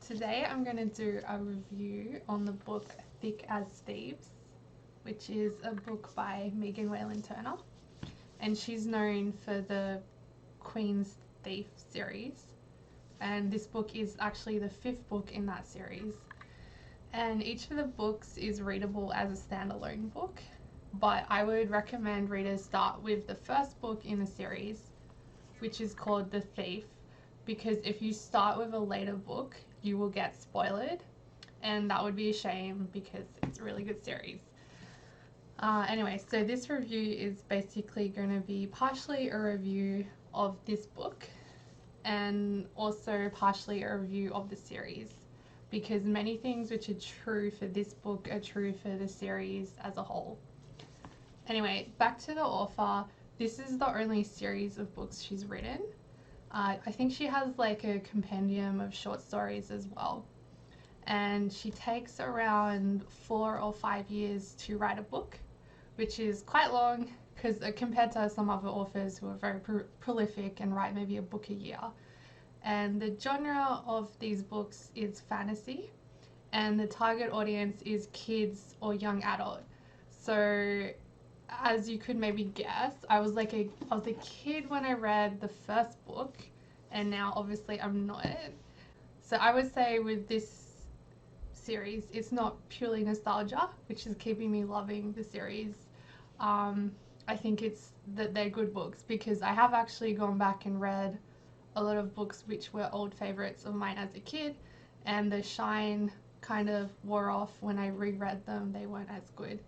Today I'm going to do a review on the book Thick as Thieves, which is a book by Megan Whalen Turner, and she's known for the Queen's Thief series, and this book is actually the 5th book in that series, and each of the books is readable as a standalone book, but I would recommend readers start with the first book in the series, which is called The Thief, because if you start with a later book you will get spoiled, and that would be a shame because it's a really good series. Anyway, so this review is basically going to be partially a review of this book and also partially a review of the series, because many things which are true for this book are true for the series as a whole. Anyway, back to the author. This is the only series of books she's written. I think she has like a compendium of short stories as well, and she takes around 4 or 5 years to write a book, which is quite long because compared to some other authors who are very prolific and write maybe a book a year. And the genre of these books is fantasy, and the target audience is kids or young adult. So as you could maybe guess, I was a kid when I read the first book, and now obviously I'm not. So I would say with this series, it's not purely nostalgia, which is keeping me loving the series. I think it's that they're good books, because I have actually gone back and read a lot of books which were old favorites of mine as a kid, and the shine kind of wore off when I reread them. They weren't as good.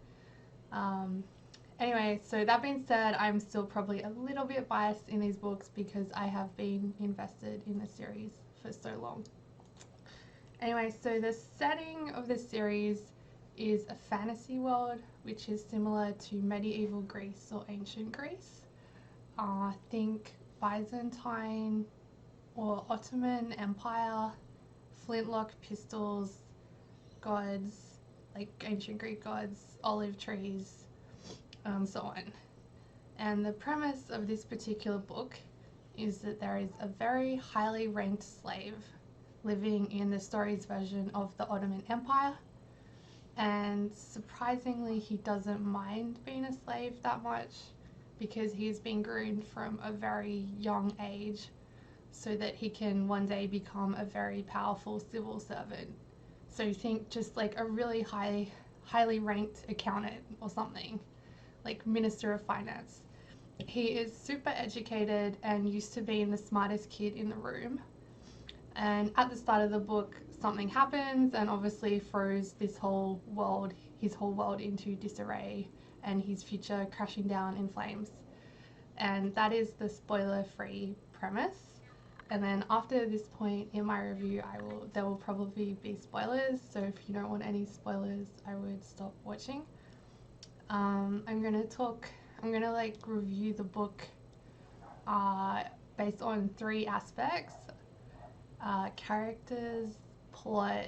Anyway, so that being said, I'm still probably a little bit biased in these books because I have been invested in the series for so long. Anyway, so the setting of the series is a fantasy world which is similar to medieval Greece or ancient Greece. Think Byzantine or Ottoman Empire, flintlock pistols, gods, like ancient Greek gods, olive trees, so on. And the premise of this particular book is that there is a very highly ranked slave living in the story's version of the Ottoman Empire, and surprisingly he doesn't mind being a slave that much because he's been groomed from a very young age so that he can one day become a very powerful civil servant. So you think just like a really highly ranked accountant or something, like Minister of Finance. He is super educated and used to being the smartest kid in the room. And at the start of the book, something happens and obviously throws his whole world into disarray and his future crashing down in flames. And that is the spoiler-free premise. And then after this point in my review, there will probably be spoilers. So if you don't want any spoilers, I would stop watching. I'm gonna review the book based on 3 aspects: characters, plot,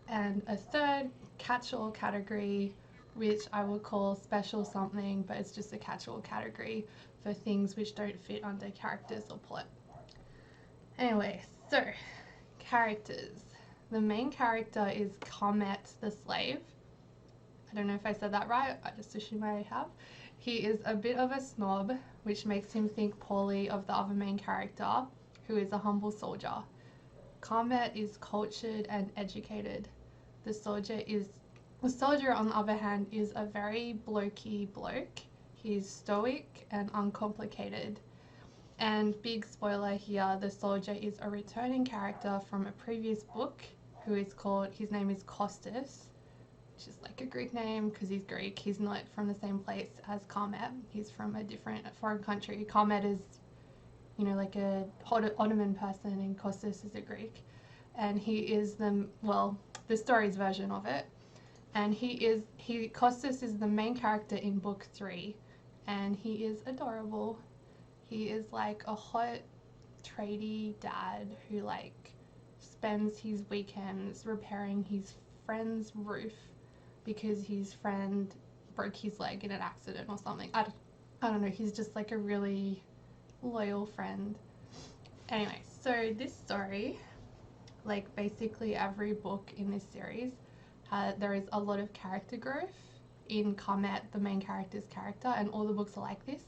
and a third catch-all category, which I will call special something, but it's just a catch-all category for things which don't fit under characters or plot. Anyway, so characters. The main character is Comet the slave. I don't know if I said that right, I just assume I have. He is a bit of a snob, which makes him think poorly of the other main character, who is a humble soldier. Comet is cultured and educated. The soldier, on the other hand, is a very blokey bloke. He's stoic and uncomplicated. And big spoiler here, the soldier is a returning character from a previous book, his name is Costas, which is like a Greek name because he's Greek. He's not from the same place as Comet. He's from a different foreign country. Comet is, like a Ottoman person, and Costas is a Greek. And he is the story's version of it. And Costas is the main character in book 3, and he is adorable. He is like a hot, tradie dad who spends his weekends repairing his friend's roof because his friend broke his leg in an accident or something. I don't know, he's just like a really loyal friend. Anyway, so this story like basically every book in this series, there is a lot of character growth in Comet, the main character's character, and all the books are like this.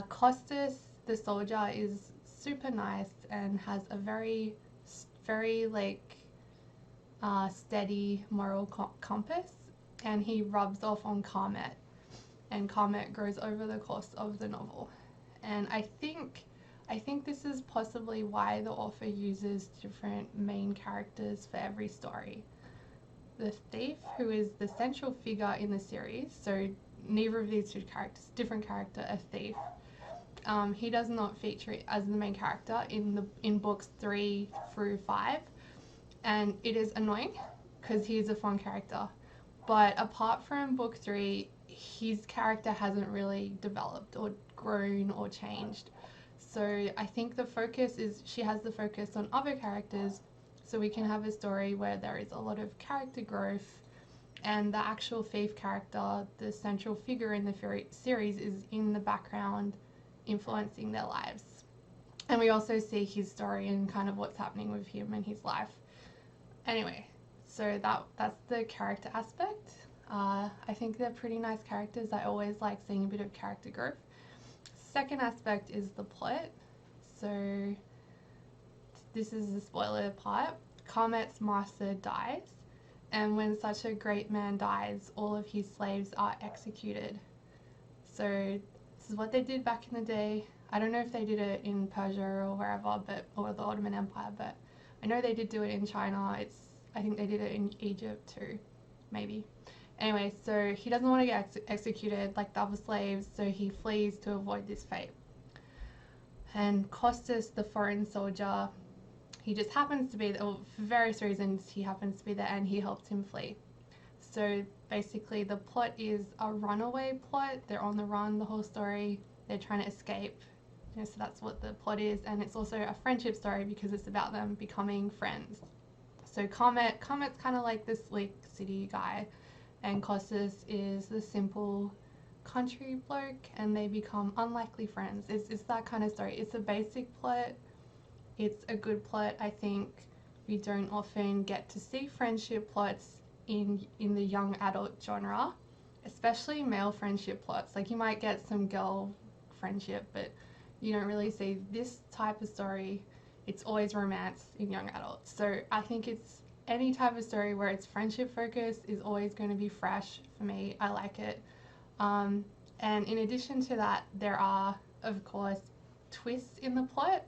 Costas, the soldier, is super nice and has a very, very like steady moral compass, and he rubs off on Comet, and Comet grows over the course of the novel. And I think this is possibly why the author uses different main characters for every story. The thief, who is the central figure in the series, so neither of these two characters, different character, a thief, he does not feature as the main character in books 3 through 5, and it is annoying because he is a fun character. But apart from book 3, his character hasn't really developed or grown or changed. So I think the focus is, she has the focus on other characters, so we can have a story where there is a lot of character growth, and the actual thief character, the central figure in the series, is in the background influencing their lives. And we also see his story and kind of what's happening with him and his life. Anyway, so that's the character aspect. I think they're pretty nice characters. I always like seeing a bit of character growth. Second aspect is the plot. So this is the spoiler part. Comet's master dies, and when such a great man dies, all of his slaves are executed. So this is what they did back in the day. I don't know if they did it in Persia or wherever, or the Ottoman Empire, but I know they did do it in China. I think they did it in Egypt too, maybe. Anyway, so he doesn't want to get executed like the other slaves, so he flees to avoid this fate. And Costas, the foreign soldier, he just happens to be there, for various reasons he happens to be there, and he helps him flee. So basically the plot is a runaway plot. They're on the run the whole story. They're trying to escape. So that's what the plot is, and it's also a friendship story because it's about them becoming friends. So Comet's kind of like the slick city guy, and Costas is the simple country bloke, and they become unlikely friends. It's that kind of story. It's a basic plot. It's a good plot. I think we don't often get to see friendship plots in the young adult genre, especially male friendship plots. Like, you might get some girl friendship, but you don't really see this type of story. It's always romance in young adults. So I think it's any type of story where it's friendship focused is always going to be fresh for me. I like it. And in addition to that, there are, of course, twists in the plot,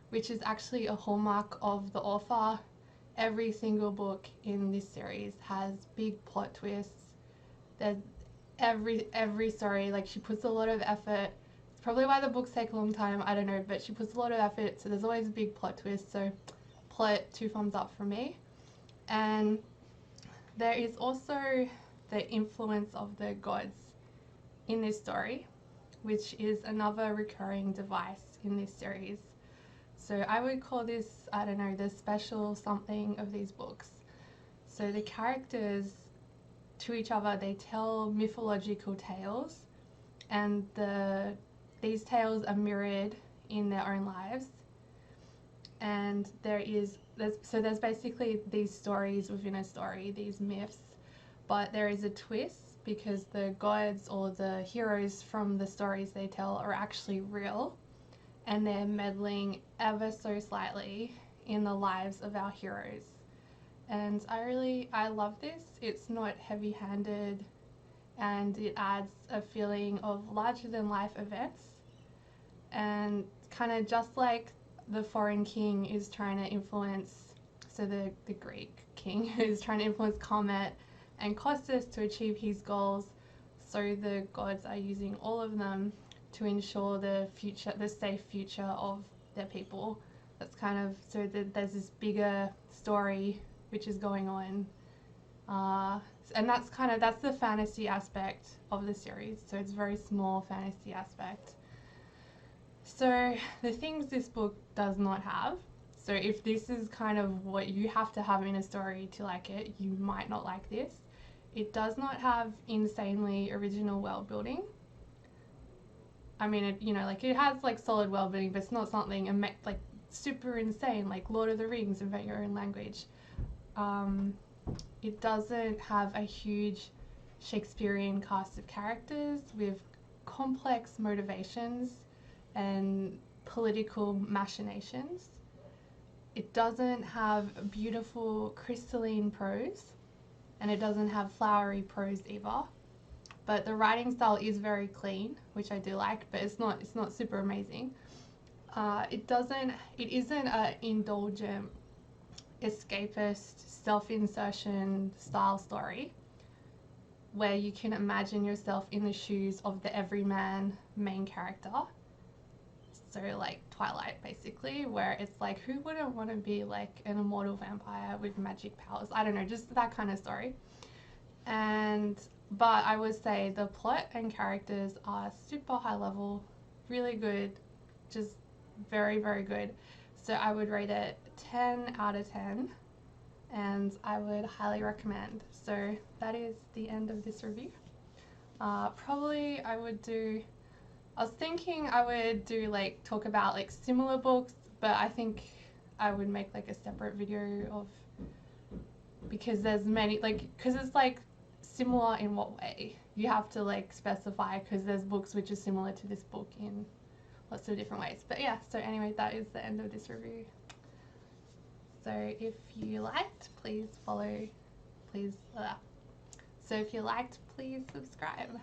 which is actually a hallmark of the author. Every single book in this series has big plot twists. There's every story, like, she puts a lot of effort. It's probably why the books take a long time, I don't know, but she puts a lot of effort, so there's always a big plot twist. So plot, 2 thumbs up for me. And there is also the influence of the gods in this story, which is another recurring device in this series. So I would call this, I don't know, the special something of these books. So the characters, to each other, they tell mythological tales, and these tales are mirrored in their own lives. And there's basically these stories within a story, these myths, but there is a twist because the gods or the heroes from the stories they tell are actually real, and they're meddling ever so slightly in the lives of our heroes. And I love this. It's not heavy-handed, and it adds a feeling of larger than life events, and kind of just like the foreign king is trying to influence, so the Greek king is trying to influence Comet and Costas to achieve his goals, so the gods are using all of them to ensure the safe future of their people. That's kind of, so there's this bigger story which is going on, and that's the fantasy aspect of the series. So it's a very small fantasy aspect. So the things this book does not have, so if this is kind of what you have to have in a story to like it, you might not like this. It does not have insanely original world building. I mean, it has like solid world building, but it's not something like super insane, like Lord of the Rings, invent your own language. It doesn't have a huge Shakespearean cast of characters with complex motivations and political machinations. It doesn't have beautiful crystalline prose, and it doesn't have flowery prose either. But the writing style is very clean, which I do like, but it's not super amazing. It isn't an indulgent, escapist, self-insertion style story where you can imagine yourself in the shoes of the everyman main character. So like Twilight, basically, where it's like, who wouldn't want to be like an immortal vampire with magic powers? I don't know, just that kind of story. But I would say the plot and characters are super high level, really good, just very, very good. So I would rate it 10 out of 10, and I would highly recommend. So that is the end of this review. Probably I was thinking I would do like talk about like similar books, but I think I would make like a separate video of, because there's many, like, because it's like similar in what way? You have to like specify, because there's books which are similar to this book in lots of different ways. But yeah, so anyway, that is the end of this review. So if you liked, please follow, please, so if you liked, please subscribe.